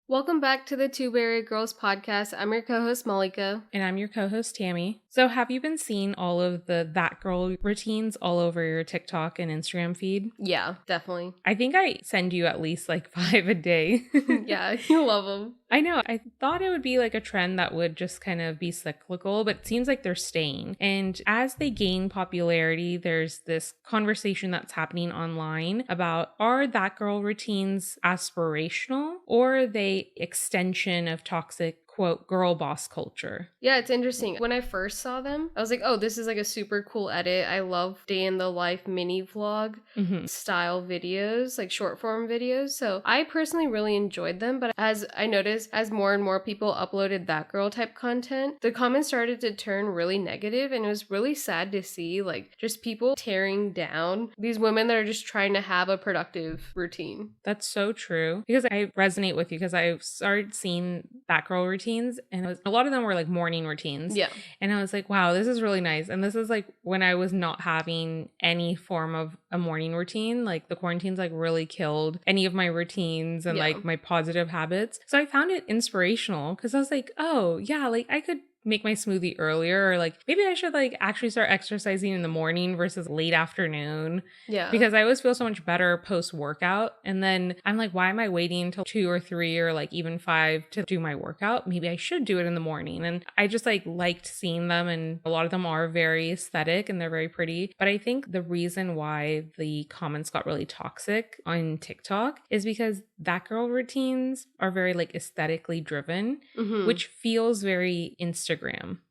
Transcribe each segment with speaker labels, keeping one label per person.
Speaker 1: Welcome back to the Two Berry Girls podcast. I'm your co-host Malika.
Speaker 2: And I'm your co-host Tammy. So have you been seeing all of the That Girl routines all over your TikTok and Instagram feed?
Speaker 1: Yeah, definitely.
Speaker 2: I think I send you at least like 5 a day.
Speaker 1: Yeah, you love them.
Speaker 2: I know. I thought it would be like a trend that would just kind of be cyclical, but it seems like they're staying. And as they gain popularity, there's this conversation that's happening online about, are That Girl routines aspirational or are they extension of toxic, quote, girl boss culture?
Speaker 1: Yeah, it's interesting. When I first saw them, I was like, oh, this is like a super cool edit. I love day in the life mini vlog style videos, like short form videos. So I personally really enjoyed them. But as I noticed, as more and more people uploaded That Girl type content, the comments started to turn really negative, and it was really sad to see like just people tearing down these women that are just trying to have a productive routine.
Speaker 2: That's so true. Because I resonate with you because I started seeing That Girl routines and a lot of them were like morning routines.
Speaker 1: Yeah.
Speaker 2: And I was like, wow, this is really nice. And this is like when I was not having any form of a morning routine. Like the quarantine's like really killed any of my routines and like my positive habits. So I found it inspirational because I was like, oh yeah, like I could make my smoothie earlier, or like maybe I should like actually start exercising in the morning versus late afternoon.
Speaker 1: Yeah.
Speaker 2: Because I always feel so much better post workout. And then I'm like, why am I waiting until 2 or 3 or like even 5 to do my workout? Maybe I should do it in the morning. And I just like liked seeing them, and a lot of them are very aesthetic and they're very pretty. But I think the reason why the comments got really toxic on TikTok is because That Girl routines are very like aesthetically driven, which feels very Instagram.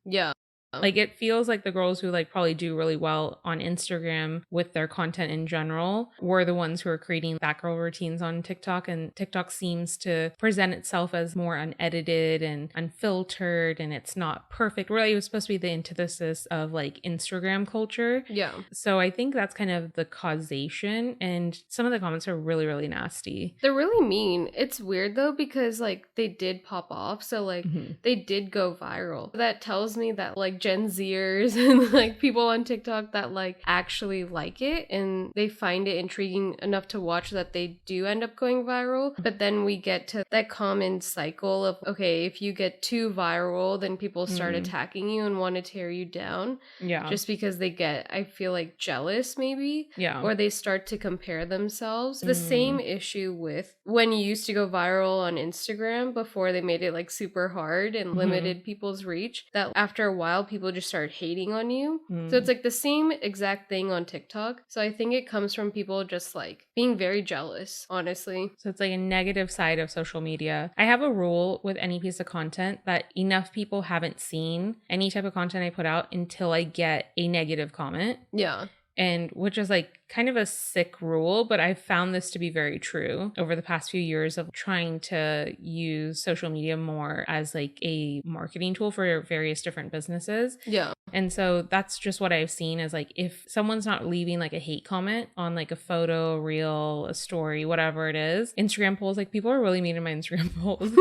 Speaker 1: Yeah.
Speaker 2: Like it feels like the girls who like probably do really well on Instagram with their content in general were the ones who are creating That Girl routines on TikTok, and TikTok seems to present itself as more unedited and unfiltered, and it's not perfect. Really, it was supposed to be the antithesis of like Instagram culture.
Speaker 1: Yeah.
Speaker 2: So I think that's kind of the causation, and some of the comments are really, really nasty.
Speaker 1: They're really mean. It's weird though because like they did pop off, so like they did go viral. That tells me that like Gen Zers and like people on TikTok that like actually like it and they find it intriguing enough to watch that they do end up going viral. But then we get to that common cycle of, okay, if you get too viral, then people start attacking you and want to tear you down.
Speaker 2: Yeah.
Speaker 1: Just because they get, I feel like, jealous maybe.
Speaker 2: Yeah.
Speaker 1: Or they start to compare themselves. The same issue with when you used to go viral on Instagram before they made it like super hard and limited people's reach, that after a while people just start hating on you. So it's like the same exact thing on TikTok. So I think it comes from people just like being very jealous, honestly.
Speaker 2: So it's like a negative side of social media. I have a rule with any piece of content that enough people haven't seen any type of content I put out until I get a negative comment.
Speaker 1: Yeah.
Speaker 2: And which is like kind of a sick rule, but I've found this to be very true over the past few years of trying to use social media more as like a marketing tool for various different businesses.
Speaker 1: Yeah.
Speaker 2: And so that's just what I've seen is like if someone's not leaving like a hate comment on like a photo, a reel, a story, whatever it is, Instagram polls, like people are really mean in my Instagram polls.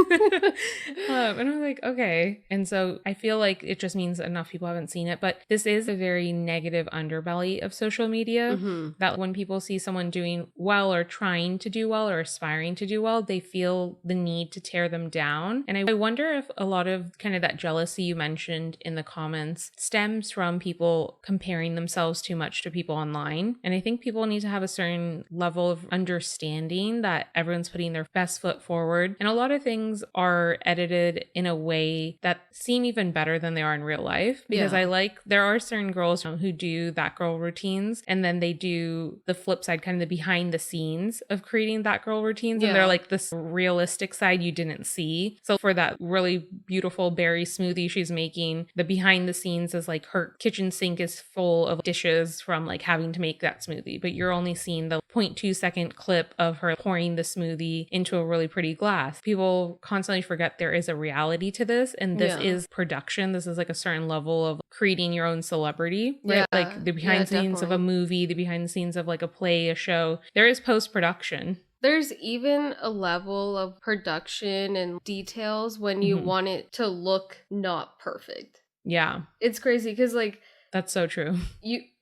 Speaker 2: And I'm like, okay. And so I feel like it just means enough people haven't seen it. But this is a very negative underbelly of social media that when people see someone doing well or trying to do well or aspiring to do well, they feel the need to tear them down. And I wonder if a lot of kind of that jealousy you mentioned in the comments stems from people comparing themselves too much to people online. And I think people need to have a certain level of understanding that everyone's putting their best foot forward. And a lot of things are edited in a way that seem even better than they are in real life. Because there are certain girls who do That Girl routines, and then they do the flip side, kind of the behind the scenes of creating That Girl routines. And they're like this realistic side you didn't see. So for that really beautiful berry smoothie she's making, the behind the scenes is like her kitchen sink is full of dishes from like having to make that smoothie, but you're only seeing the 0.2 second clip of her pouring the smoothie into a really pretty glass. People constantly forget there is a reality to this, and this is production. This is like a certain level of creating your own celebrity, right?
Speaker 1: Yeah.
Speaker 2: Like the behind the scenes of a movie, the behind the scenes of like a play, a show. There is post-production.
Speaker 1: There's even a level of production and details when you want it to look not perfect.
Speaker 2: Yeah.
Speaker 1: It's crazy because like
Speaker 2: that's so true.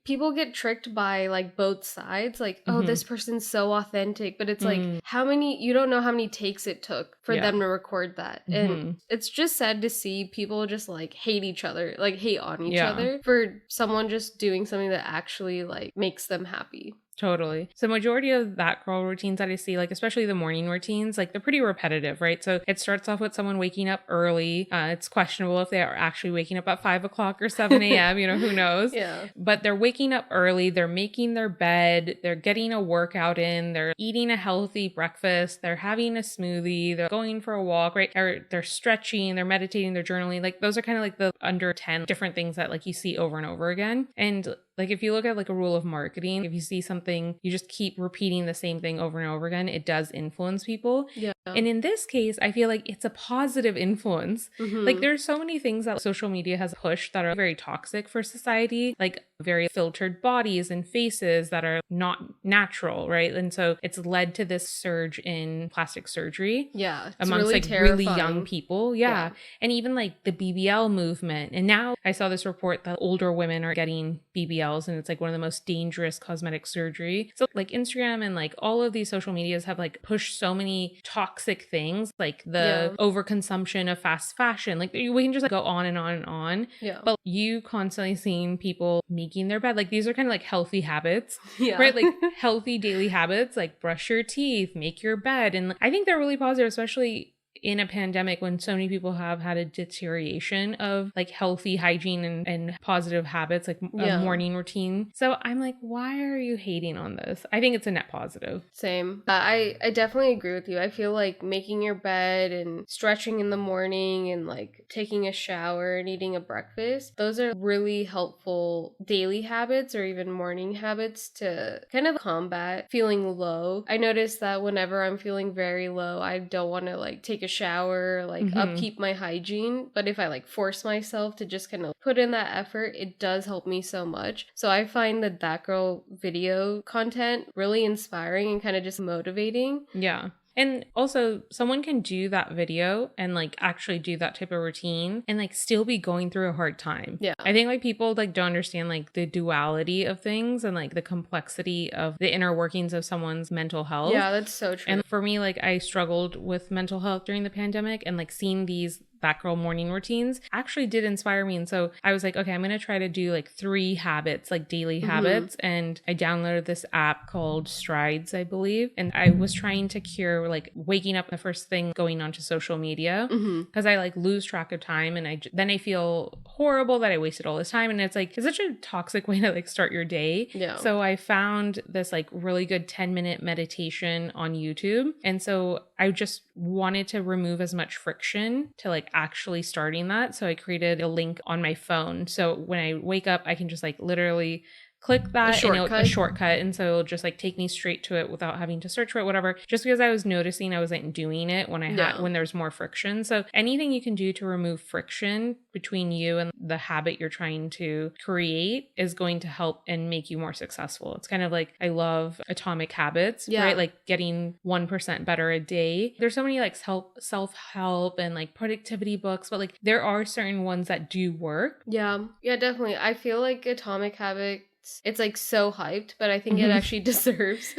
Speaker 1: people get tricked by like both sides. Like, oh,
Speaker 2: Mhm.
Speaker 1: this person's so authentic, but it's like, you don't know how many takes it took for them to record that. And it's just sad to see people just like hate each other, like hate on each other for someone just doing something that actually like makes them happy.
Speaker 2: Totally. So majority of that girl routines that I see, like especially the morning routines, like they're pretty repetitive, right? So it starts off with someone waking up early. It's questionable if they are actually waking up at 5 o'clock or 7 a.m., who knows?
Speaker 1: Yeah.
Speaker 2: But they're waking up early. They're making their bed. They're getting a workout in. They're eating a healthy breakfast. They're having a smoothie. They're going for a walk, right? Or they're stretching, they're meditating, they're journaling. Like those are kind of like the under 10 different things that like you see over and over again. And like if you look at like a rule of marketing, if you see something, you just keep repeating the same thing over and over again, it does influence people.
Speaker 1: Yeah.
Speaker 2: And in this case, I feel like it's a positive influence. Like there's so many things that social media has pushed that are very toxic for society, like very filtered bodies and faces that are not natural, right? And so it's led to this surge in plastic surgery.
Speaker 1: Yeah. It's
Speaker 2: amongst
Speaker 1: really
Speaker 2: like
Speaker 1: terrifying.
Speaker 2: really young people. Yeah. And even like the BBL movement. And now I saw this report that older women are getting BBLs and it's like one of the most dangerous cosmetic surgery. So like Instagram and like all of these social medias have like pushed so many toxic things, like the overconsumption of fast fashion. Like we can just like, go on and on and on.
Speaker 1: Yeah.
Speaker 2: But you constantly seeing people making their bed, like these are kind of like healthy habits,
Speaker 1: Yeah.
Speaker 2: right? Like healthy daily habits, like brush your teeth, make your bed. And I think they're really positive, especially in a pandemic when so many people have had a deterioration of like healthy hygiene and positive habits, like a morning routine. So I'm like, why are you hating on this? I think it's a net positive.
Speaker 1: Same. I definitely agree with you. I feel like making your bed and stretching in the morning and like taking a shower and eating a breakfast, those are really helpful daily habits or even morning habits to kind of combat feeling low. I notice that whenever I'm feeling very low, I don't want to like take a shower, like upkeep my hygiene. But if I like force myself to just kind of put in that effort, it does help me so much. So I find that girl video content really inspiring and kind of just motivating.
Speaker 2: Yeah. And also someone can do that video and like actually do that type of routine and like still be going through a hard time.
Speaker 1: Yeah.
Speaker 2: I think like people like don't understand like the duality of things and like the complexity of the inner workings of someone's mental health.
Speaker 1: Yeah, that's so true.
Speaker 2: And for me, like I struggled with mental health during the pandemic and like seeing these that girl morning routines actually did inspire me. And so I was like, okay, I'm going to try to do like 3 habits, like daily habits. And I downloaded this app called Strides, I believe. And I was trying to cure like waking up the first thing going onto social media because I like lose track of time. And then I feel horrible that I wasted all this time. And it's like, it's such a toxic way to like start your day.
Speaker 1: Yeah.
Speaker 2: So I found this like really good 10-minute meditation on YouTube. And so I just wanted to remove as much friction to like actually starting that. So I created a link on my phone. So when I wake up, I can just like literally click that a shortcut. And so it'll just like take me straight to it without having to search for it, whatever. Just because I was noticing I wasn't doing it when when there's more friction. So anything you can do to remove friction between you and the habit you're trying to create is going to help and make you more successful. It's kind of like, I love Atomic Habits, right? Like getting 1% better a day. There's so many like self-help and like productivity books, but like there are certain ones that do work.
Speaker 1: Yeah, definitely. I feel like Atomic Habits, it's like so hyped, but I think it actually deserves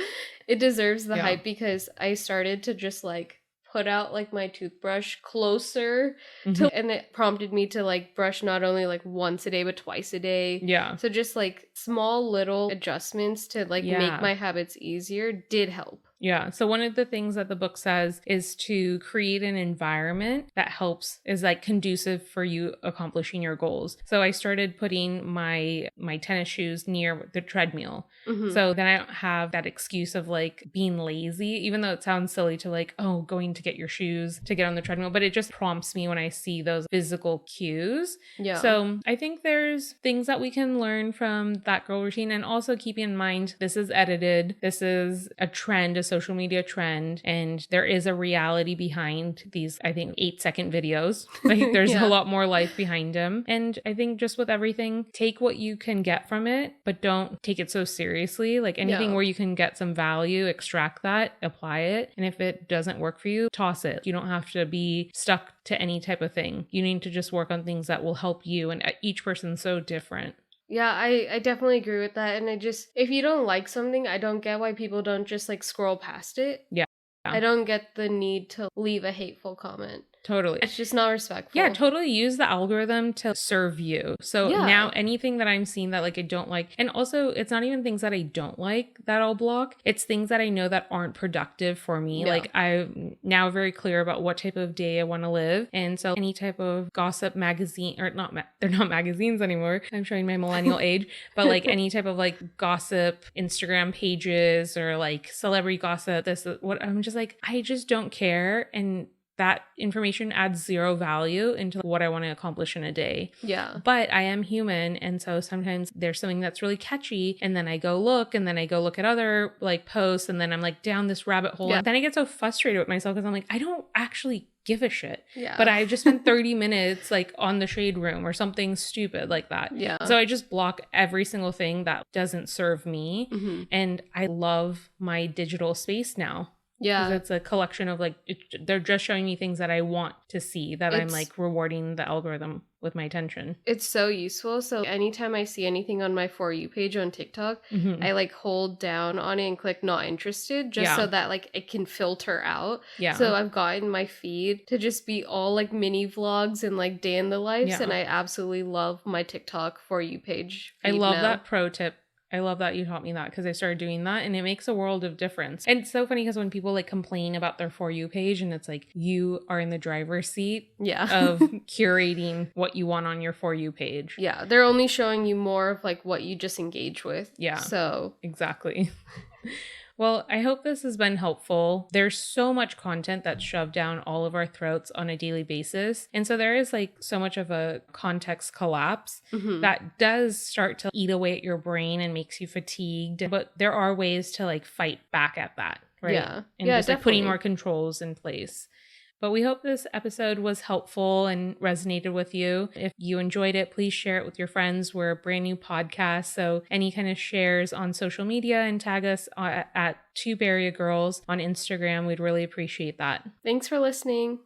Speaker 1: the hype because I started to just like put out like my toothbrush closer to, and it prompted me to like brush not only like once a day but twice a day.
Speaker 2: Yeah.
Speaker 1: So just like small little adjustments to like make my habits easier did help.
Speaker 2: Yeah. So one of the things that the book says is to create an environment that is like conducive for you accomplishing your goals. So I started putting my tennis shoes near the treadmill. So then I don't have that excuse of like being lazy, even though it sounds silly to like, oh, going to get your shoes to get on the treadmill, but it just prompts me when I see those physical cues. Yeah. So I think there's things that we can learn from that girl routine, and also keeping in mind, this is edited. This is a trend, a social media trend, and there is a reality behind these, I think, 8-second videos. Like there's a lot more life behind them. And I think just with everything, take what you can get from it, but don't take it so seriously. Like anything where you can get some value, extract that, apply it. And if it doesn't work for you, toss it. You don't have to be stuck to any type of thing. You need to just work on things that will help you. And each person's so different.
Speaker 1: Yeah, I definitely agree with that. And if you don't like something, I don't get why people don't just like scroll past it.
Speaker 2: Yeah.
Speaker 1: I don't get the need to leave a hateful comment.
Speaker 2: Totally.
Speaker 1: It's just not respectful.
Speaker 2: Yeah, totally use the algorithm to serve you. So now anything that I'm seeing that like I don't like, and also it's not even things that I don't like that I'll block. It's things that I know that aren't productive for me.
Speaker 1: Yeah.
Speaker 2: Like I'm now very clear about what type of day I want to live. And so any type of gossip magazine, or they're not magazines anymore. I'm showing my millennial age, but like any type of like gossip Instagram pages or like celebrity gossip, what I'm just like, I just don't care. And that information adds zero value into what I want to accomplish in a day.
Speaker 1: Yeah.
Speaker 2: But I am human. And so sometimes there's something that's really catchy. And then I go look at other like posts. And then I'm like down this rabbit hole.
Speaker 1: Yeah.
Speaker 2: And then I get so frustrated with myself because I'm like, I don't actually give a shit.
Speaker 1: Yeah.
Speaker 2: But I've just spent 30 minutes like on the shade room or something stupid like that.
Speaker 1: Yeah.
Speaker 2: So I just block every single thing that doesn't serve me.
Speaker 1: Mm-hmm.
Speaker 2: And I love my digital space now.
Speaker 1: Yeah.
Speaker 2: Because it's a collection of like, they're just showing me things that I want to see, that I'm like rewarding the algorithm with my attention.
Speaker 1: It's so useful. So anytime I see anything on my For You page on TikTok, I like hold down on it and click not interested just so that like it can filter out.
Speaker 2: Yeah.
Speaker 1: So I've gotten my feed to just be all like mini vlogs and like day in the lives. And I absolutely love my TikTok For You page.
Speaker 2: I love that pro tip. I love that you taught me that because I started doing that and it makes a world of difference. And it's so funny because when people like complain about their For You page and it's like you are in the driver's seat of curating what you want on your For You page.
Speaker 1: Yeah. They're only showing you more of like what you just engage with.
Speaker 2: Yeah.
Speaker 1: So
Speaker 2: exactly. Well, I hope this has been helpful. There's so much content that's shoved down all of our throats on a daily basis. And so there is like so much of a context collapse that does start to eat away at your brain and makes you fatigued. But there are ways to like fight back at that, right?
Speaker 1: Yeah.
Speaker 2: And just like putting more controls in place. But we hope this episode was helpful and resonated with you. If you enjoyed it, please share it with your friends. We're a brand new podcast, so any kind of shares on social media and tag us at 2 Bay Area Girls on Instagram. We'd really appreciate that.
Speaker 1: Thanks for listening.